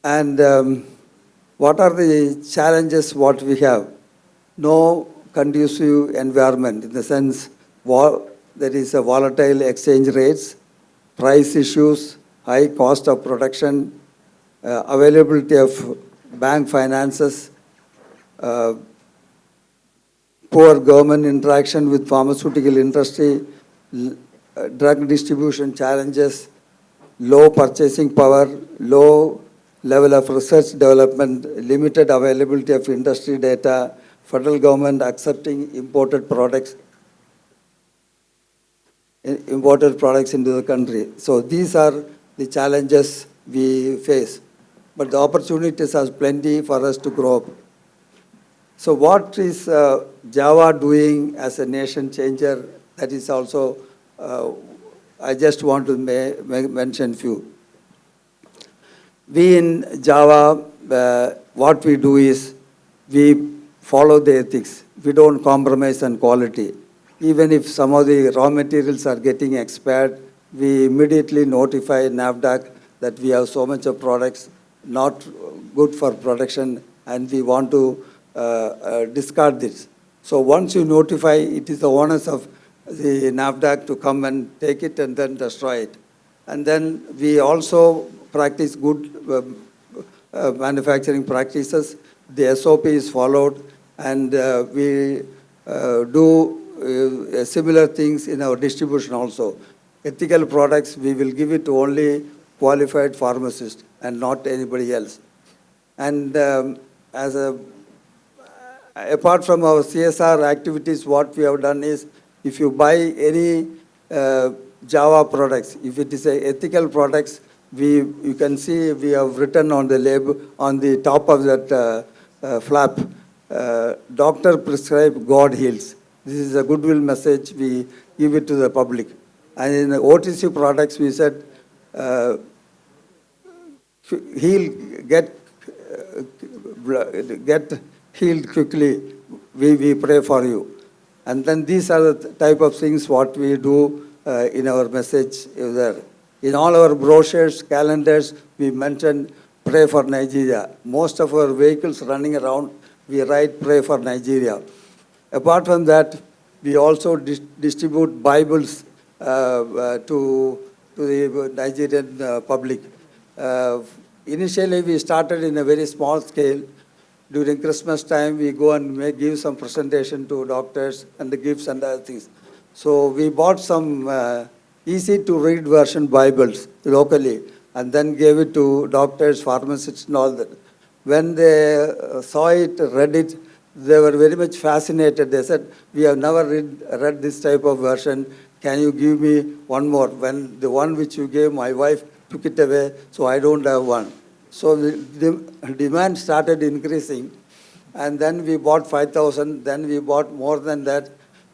And what are the challenges what we have? No conducive environment, in the sense there is a volatile exchange rates, price issues, high cost of production, availability of bank finances, uh, poor government interaction with pharmaceutical industry, drug distribution challenges, low purchasing power, low level of research development, limited availability of industry data, federal government accepting imported products into the country. So these are the challenges we face. But the opportunities are plenty for us to grow up. So what is Java doing as a nation changer? That is also, I just want to mention few. We in Java, what we do is we follow the ethics. We don't compromise on quality. Even if some of the raw materials are getting expired, we immediately notify NAFDAC that we have so much of products not good for production and we want to discard this. So once you notify, it is the onus of the NAFDAC to come and take it and then destroy it. And then we also practice good manufacturing practices. The SOP is followed, and we do similar things in our distribution also. Ethical products, we will give it to only qualified pharmacists and not anybody else. And apart from our CSR activities, what we have done is, if you buy any Java products, if it is a ethical products, you can see we have written on the label, on the top of that flap, doctor prescribe, God heals. This is a goodwill message, we give it to the public. And in the OTC products, we said, get healed quickly, we pray for you. And then these are the type of things what we do in our message there. In all our brochures, calendars, we mention pray for Nigeria. Most of our vehicles running around, we write pray for Nigeria. Apart from that, we also distribute Bibles to the Nigerian public. Initially, we started in a very small scale. During Christmas time, we go and give some presentation to doctors and the gifts and other things. So we bought some easy-to-read version Bibles locally and then gave it to doctors, pharmacists, and all that. When they saw it, read it, they were very much fascinated. They said, we have never read this type of version. Can you give me one more? When the one which you gave, my wife took it away, so I don't have one. So the demand started increasing, and then we bought 5,000, then we bought more than that.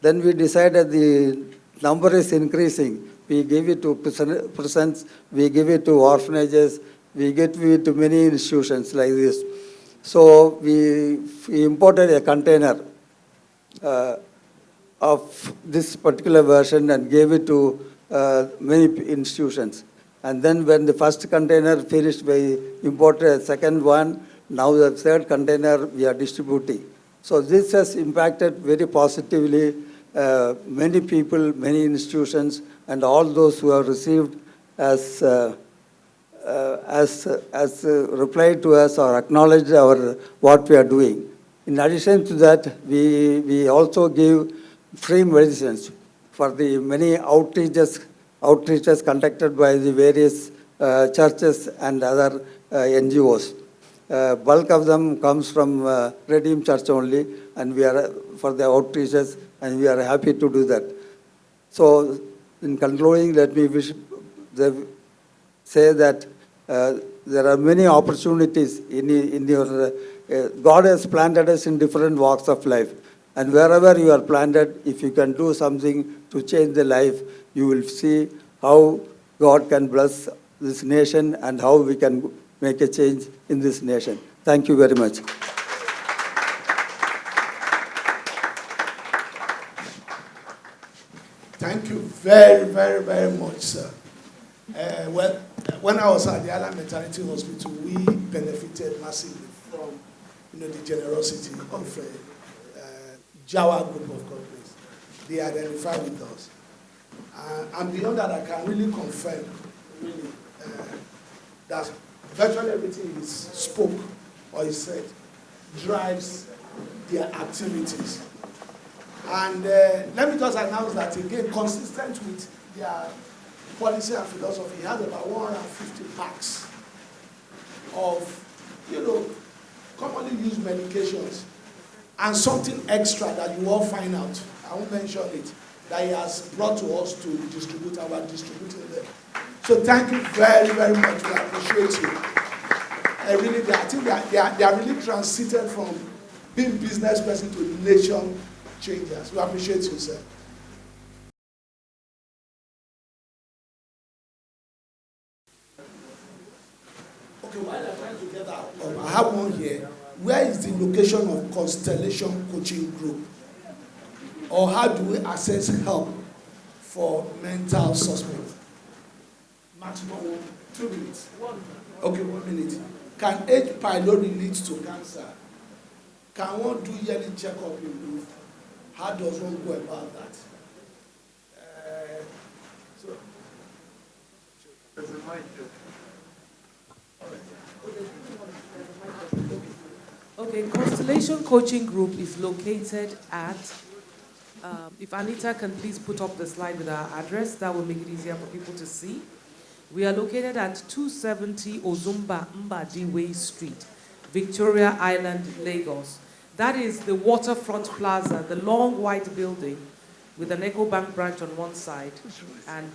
Then we decided the number is increasing. We give it to prisons, we give it to orphanages, we give it to many institutions like this. So we imported a container of this particular version and gave it to many institutions. And then when the first container finished, we imported a second one. Now the third container we are distributing. So this has impacted very positively many people, many institutions, and all those who have received as replied to us or acknowledged what we are doing. In addition to that, we also give free medicines for the many outreaches conducted by the various churches and other NGOs. Bulk of them comes from Redeemed Church only, and we are for the outreaches, and we are happy to do that. So, in concluding, let me say that there are many opportunities in your. God has planted us in different walks of life, and wherever you are planted, if you can do something to change the life, you will see how God can bless this nation and how we can make a change in this nation. Thank you very much. Thank you very, very, very much, sir. Well, when I was at the Island Maternity Hospital, we benefited massively from, the generosity of Jawa group of companies. They identify with us. And beyond that, I can really confirm, really, that virtually everything is spoke or is said drives their activities. And let me just announce that again, consistent with their policy and philosophy, he has about 150 packs of, commonly used medications and something extra that you all find out. I won't mention it, that he has brought to us to distribute, and we're distributing them. So thank you very, very much. We appreciate you. I think they are really transited from being business person to nation changers. We appreciate you, sir. Okay, while I'm trying to get out, I have one here. Where is the location of Constellation Coaching Group? Or how do we access help for mental suspects? Maximum 2 minutes. Okay, 1 minute. Can H. pylori lead to cancer? Can one do yearly checkup in youth? How does one go about that? There's a mic. Okay, Constellation Coaching Group is located at, if Anita can please put up the slide with our address, that will make it easier for people to see. We are located at 270 Ozumba Mbadiwe Street, Victoria Island, Lagos. That is the waterfront plaza, the long white building with an EcoBank branch on one side and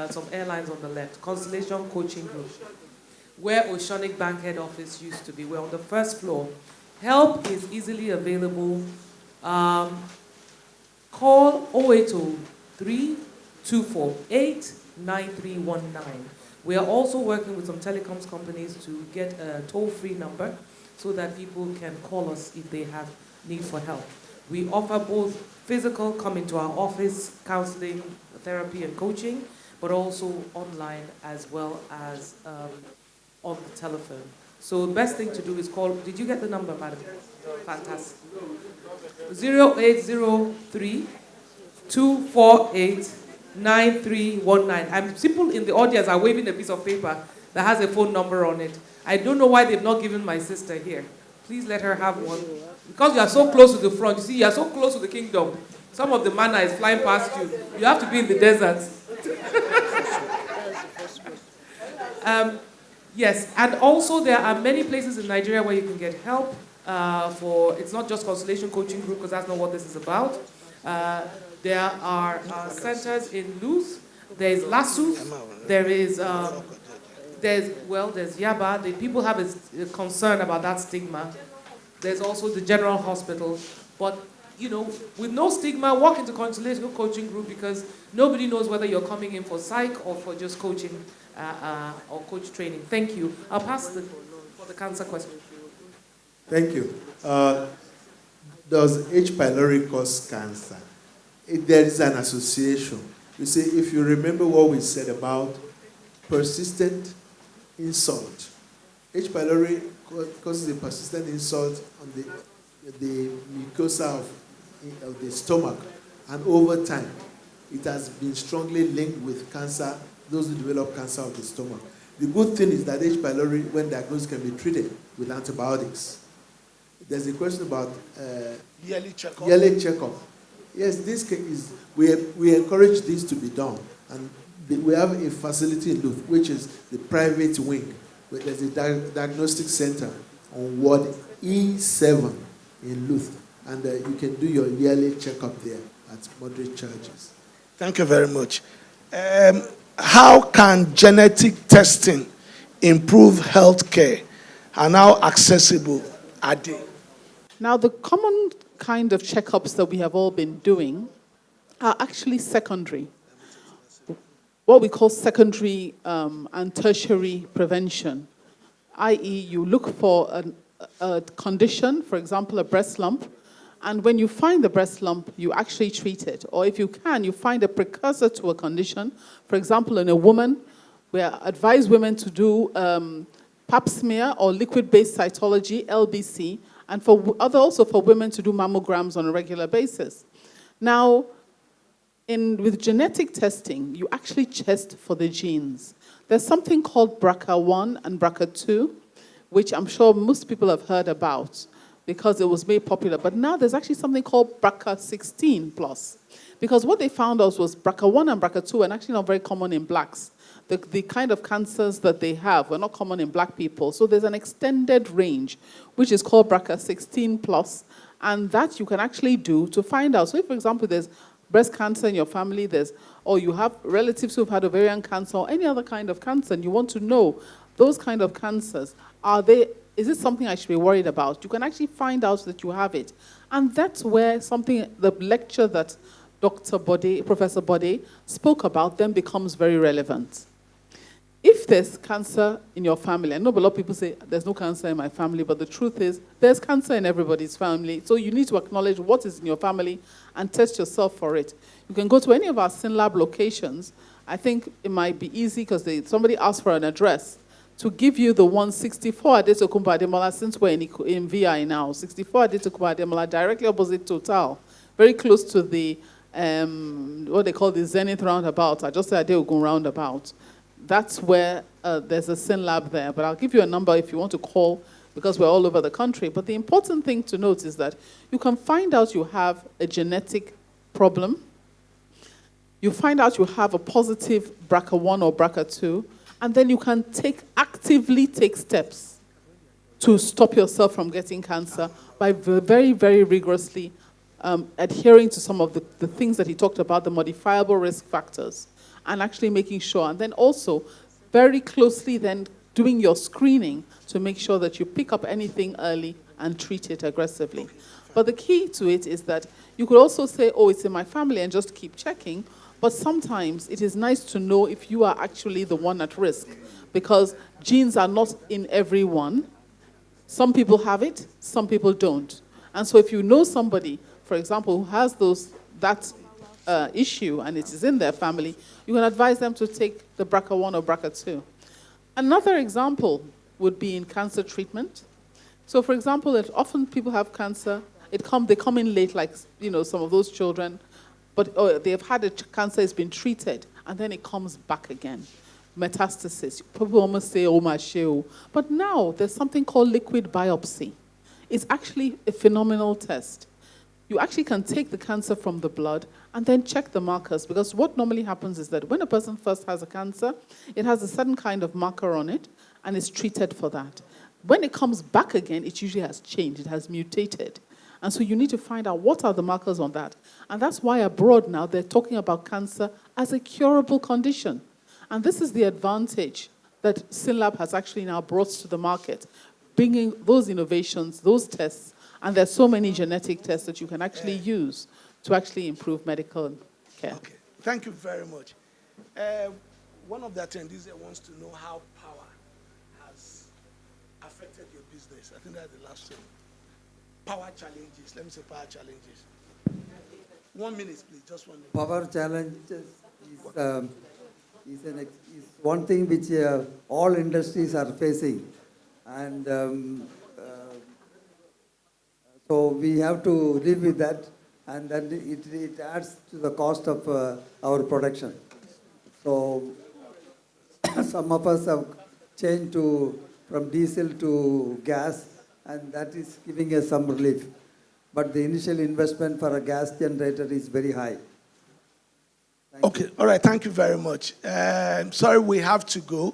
some airlines on the left. Constellation Coaching Group, where Oceanic Bank head office used to be. We're on the first floor. Help is easily available. Call 0803-248-9319. We are also working with some telecoms companies to get a toll-free number so that people can call us if they have need for help. We offer both physical, come into our office, counseling, therapy, and coaching, but also online as well as on the telephone. So the best thing to do is call. Did you get the number, madam? Fantastic. 0803-248-9319. And people in the audience are waving a piece of paper that has a phone number on it. I don't know why they've not given my sister here. Please let her have one. Because you are so close to the front. You see, you are so close to the kingdom. Some of the manna is flying past you. You have to be in the desert. Yes, and also there are many places in Nigeria where you can get help it's not just Constellation Coaching Group, because that's not what this is about. There are centers in Luth, there's Lasuf, there's Yaba. The people have a concern about that stigma. There's also the General Hospital. But, with no stigma, walk into Constellation Coaching Group, because nobody knows whether you're coming in for psych or for just coaching or coach training. Thank you. I'll pass for the cancer question. Thank you. Does H. pylori cause cancer? There is an association. You see, if you remember what we said about persistent insult, H. pylori causes a persistent insult on the mucosa of the stomach, and over time, it has been strongly linked with cancer, those who develop cancer of the stomach. The good thing is that H. pylori, when diagnosed, can be treated with antibiotics. There's a question about yearly checkup. Yearly checkup. Yes, this is we encourage this to be done, and we have a facility in Luth, which is the private wing, where there's a diagnostic center on Ward E7 in Luth, and you can do your yearly checkup there at moderate charges. Thank you very much. How can genetic testing improve health care, and how accessible are they? Now, the common kind of checkups that we have all been doing are actually secondary. What we call secondary and tertiary prevention, i.e. you look for a condition, for example, a breast lump, and when you find the breast lump, you actually treat it. Or if you can, you find a precursor to a condition. For example, in a woman, We advise women to do pap smear or liquid-based cytology, LBC, and also for women to do mammograms on a regular basis. Now, with genetic testing, you actually test for the genes. There's something called BRCA1 and BRCA2, which I'm sure most people have heard about because it was made popular. But now there's actually something called BRCA16 plus. Because what they found out was BRCA1 and BRCA2 are actually not very common in blacks. The kind of cancers that they have were not common in black people. So there's an extended range, which is called BRCA16 plus, and that you can actually do to find out. So if, for example, there's breast cancer in your family, or you have relatives who've had ovarian cancer or any other kind of cancer, and you want to know those kind of cancers, is it something I should be worried about? You can actually find out that you have it. And that's where the lecture that Professor Bode spoke about then becomes very relevant. If there's cancer in your family, I know a lot of people say, there's no cancer in my family, but the truth is, there's cancer in everybody's family. So you need to acknowledge what is in your family and test yourself for it. You can go to any of our SynLab locations. I think it might be easy because somebody asked for an address to give you the 164 Adetokunbo Ademola, since we're in VI now, 64 Adetokunbo Ademola, directly opposite Total, very close to the, what they call the Zenith roundabout. I just said Adeogun roundabout. That's where there's a SynLab there. But I'll give you a number if you want to call, because we're all over the country. But the important thing to note is that you can find out you have a genetic problem. You find out you have a positive BRCA1 or BRCA2, and then you can actively take steps to stop yourself from getting cancer by very, very rigorously adhering to some of the things that he talked about, the modifiable risk factors, and actually making sure. And then also very closely then doing your screening to make sure that you pick up anything early and treat it aggressively. But the key to it is that you could also say, oh, it's in my family, and just keep checking. But sometimes it is nice to know if you are actually the one at risk, because genes are not in everyone. Some people have it, some people don't. And so if you know somebody, for example, who has that issue and it is in their family, you can advise them to take the BRCA1 or BRCA2. Another example would be in cancer treatment. So for example, that often people have cancer, they come in late, like some of those children, but they have had cancer, it's been treated, and then it comes back again. Metastasis. People almost say, oh my sheo. But now there's something called liquid biopsy. It's actually a phenomenal test. You actually can take the cancer from the blood and then check the markers, because what normally happens is that when a person first has a cancer, it has a certain kind of marker on it and is treated for that. When it comes back again, it usually has changed, it has mutated. And so you need to find out what are the markers on that. And that's why abroad now they're talking about cancer as a curable condition. And this is the advantage that SynLab has actually now brought to the market, bringing those innovations, those tests, and there's so many genetic tests that you can actually use to actually improve medical care. Okay, thank you very much. One of the attendees here wants to know how power has affected your business. I think that's the last one. Power challenges. Let me say power challenges. 1 minute, please. Just 1 minute. Power challenges is one thing which all industries are facing. And so we have to live with that, and then it adds to the cost of our production. So some of us have changed from diesel to gas, and that is giving us some relief. But the initial investment for a gas generator is very high. Okay, all right, thank you very much. Sorry, we have to go.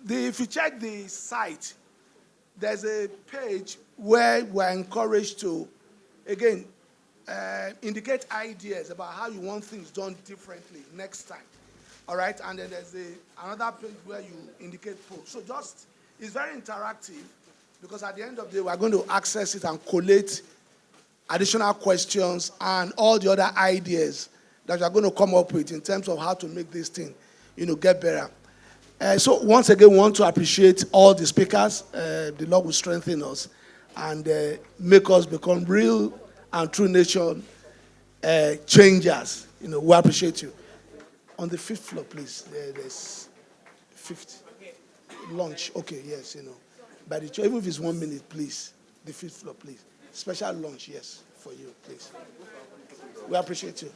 If you check the site, there's a page where we're encouraged to, again, indicate ideas about how you want things done differently next time. All right, and then there's another page where you indicate posts. So it's very interactive, because at the end of the day, we're going to access it and collate additional questions and all the other ideas that you're going to come up with in terms of how to make this thing, get better. So once again, we want to appreciate all the speakers. The Lord will strengthen us and make us become real and true nation changers. We appreciate you. On the 5th floor, please. There's fifth. Lunch, okay, yes, you know. By the even if it's 1 minute, please. The fifth floor, please. Special lunch, yes, for you, please. We appreciate you.